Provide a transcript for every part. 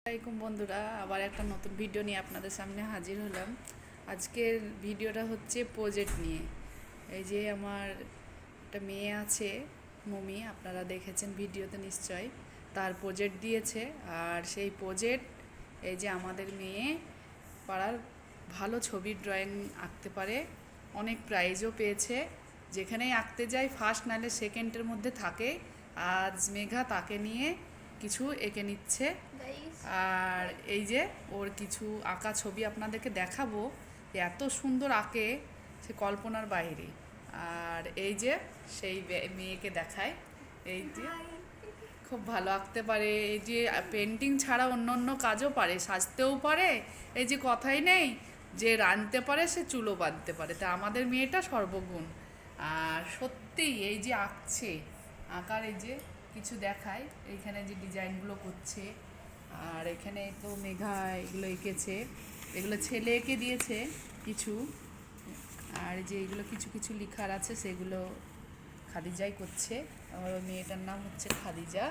আসসালামাইকুম বন্ধুরা, আবার একটা নতুন ভিডিও নিয়ে আপনাদের সামনে হাজির হলাম। আজকের ভিডিওটা হচ্ছে প্রজেক্ট নিয়ে। এই যে আমার একটা মেয়ে আছে, মমি, আপনারা দেখেছেন ভিডিওতে নিশ্চয়। তার প্রজেক্ট দিয়েছে, আর সেই প্রজেক্ট এই যে আমাদের মেয়ে পাড়ার ভালো ছবির ড্রয়িং আঁকতে পারে, অনেক প্রাইজও পেয়েছে। যেখানেই আঁকতে যায় ফার্স্ট নাহলে সেকেন্ডের মধ্যে থাকে। আজ মেঘা তাকে নিয়ে কিছু এঁকে নিচ্ছে। আর এই যে ওর কিছু আঁকা ছবি আপনাদেরকে দেখাবো, এত সুন্দর আঁকে, সে কল্পনার বাইরে। আর এই যে সেই মেয়েকে দেখায়, এই যে খুব ভালো আঁকতে পারে। এই যে পেন্টিং ছাড়া অন্য অন্য কাজও পারে, সাজতেও পারে। এই যে কথাই নেই, যে রাঁধতে পারে সে চুলো বাঁধতে পারে। তা আমাদের মেয়েটা সর্বগুণ। আর সত্যি এই যে আঁকছে, আঁকার এই যে কিছু দেখায়, এইখানে যে ডিজাইনগুলো করছে। আর এখানে তো মেঘা এগুলো এঁকেছে, এগুলো ছেলে এঁকে দিয়েছে কিছু। আর যে এগুলো কিছু কিছু লেখার আছে সেগুলো খাদিজাই করছে। আমার মেয়েটার নাম হচ্ছে খাদিজা।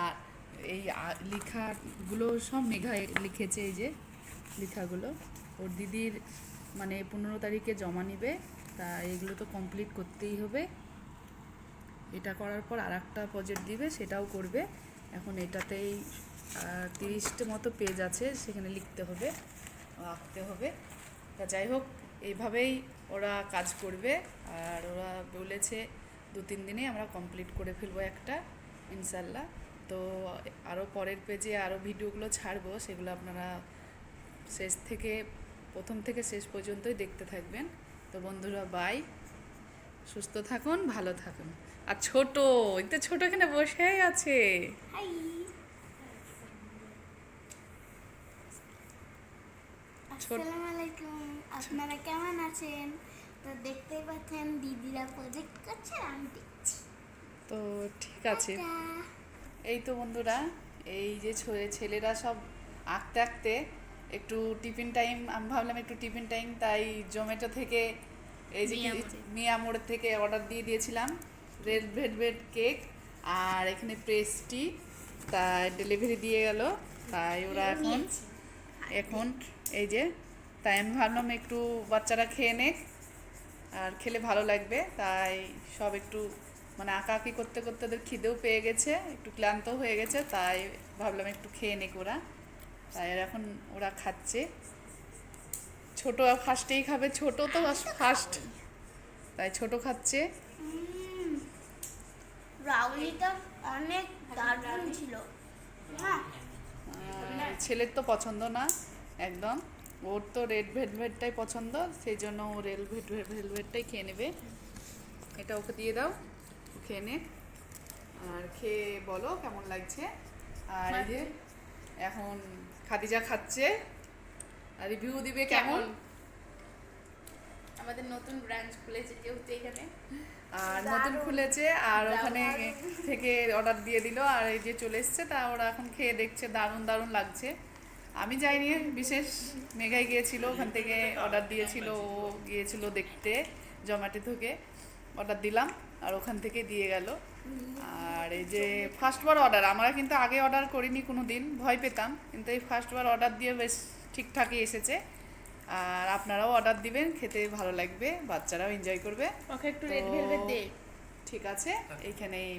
আর এই লেখাগুলো সব মেঘা লিখেছে। এই যে লেখাগুলো ওর দিদির মানে 15 তারিখে জমা নিবে, তা এগুলো তো কমপ্লিট করতেই হবে। এটা করার পর আর একটা প্রজেক্ট দিবে, সেটাও করবে। এখন এটাতেই 30টা মতো পেজ আছে, সেখানে লিখতে হবে, আঁকতে হবে। তা যাই হোক, এইভাবেই ওরা কাজ করবে। আর ওরা বলেছে 2-3 দিনে আমরা কমপ্লিট করে ফেলবো একটা, ইনশাল্লাহ। তো আরও পরের পেজে আরও ভিডিওগুলো ছাড়বো, সেগুলো আপনারা প্রথম থেকে শেষ পর্যন্তই দেখতে থাকবেন। তো বন্ধুরা, বাই, সুস্থ থাকুন, ভালো থাকুন। আর ছোট, এটা ছোট এখানে বসেই আছে। আসসালামু আলাইকুম, আপনারা কেমন আছেন? তো দেখতেই পাচ্ছেন দিদিরা প্রজেক্ট করছে, আমি দেখছি। তো ঠিক আছে, এই তো বন্ধুরা, এই যে ছেলেরা সব আঁকতে আঁকতে একটু টিফিন টাইম, আমি ভাবলাম একটু টিফিন টাইম, তাই জোম্যাটো থেকে এই যে মিয়া মোড় থেকে অর্ডার দিয়ে দিয়েছিলাম রেড ভেলভেট কেক, আর এখানে পেস্ট্রি, তাই ডেলিভারি দিয়ে গেল। তাই ওরা এখন এই যে, তাই আমি ভাবলাম একটু বাচ্চারা খেয়ে নেক, আর খেলে ভালো লাগবে। তাই সব একটু মানে আঁকাআঁকি করতে করতে ওদের খিদেও পেয়ে গেছে, একটু ক্লান্ত হয়ে গেছে, তাই ভাবলাম একটু খেয়ে নেক ওরা। তাই এখন ওরা খাচ্ছে। ছোট ফার্স্টেই খাবে, ছোট তো ফার্স্ট, তাই ছোট খাচ্ছে। ব্রাউনিটা অনেক দারুণ ছিল। হ্যাঁ, ছেলের তো পছন্দ না একদম, ওর তো রেড ভেলভেটটাই পছন্দ, সেই জন্য ও রেড ভেলভেটটাই খেয়ে নেবে। এটা ওকে দিয়ে দাও, ও খেয়ে নে। আর খেয়ে বলো কেমন লাগছে। আর এই যে এখন খাদিজা খাচ্ছে, আর রিভিউ দিবে কেমন। আমাদের নতুন ব্রাঞ্চ খুলেছে যেহেতু এখানে, আর নতুন খুলেছে, আর ওখানে থেকে অর্ডার দিয়ে দিল, আর এই যে চলে এসছে। তা ওরা এখন খেয়ে দেখছে, দারুণ দারুণ লাগছে। আমি যাইনি, বিশেষ মেঘাই গিয়েছিল, ওখান থেকে অর্ডার দিয়েছিল, ও গিয়েছিল দেখতে, জোম্যাটো থেকে অর্ডার দিলাম, আর ওখান থেকে দিয়ে গেল। আর এই যে ফার্স্টবার অর্ডার, আমরা কিন্তু আগে অর্ডার করিনি কোনো দিন, ভয় পেতাম, কিন্তু এই ফার্স্টবার অর্ডার দিয়ে বেশ ঠিকঠাকই এসেছে। আর আপনারাও অর্ডার দিবেন, খেতে ভালো লাগবে, বাচ্চারাও এনজয় করবে। ওকে একটু রেড ভেলভেট দে। ঠিক আছে, এইখানেই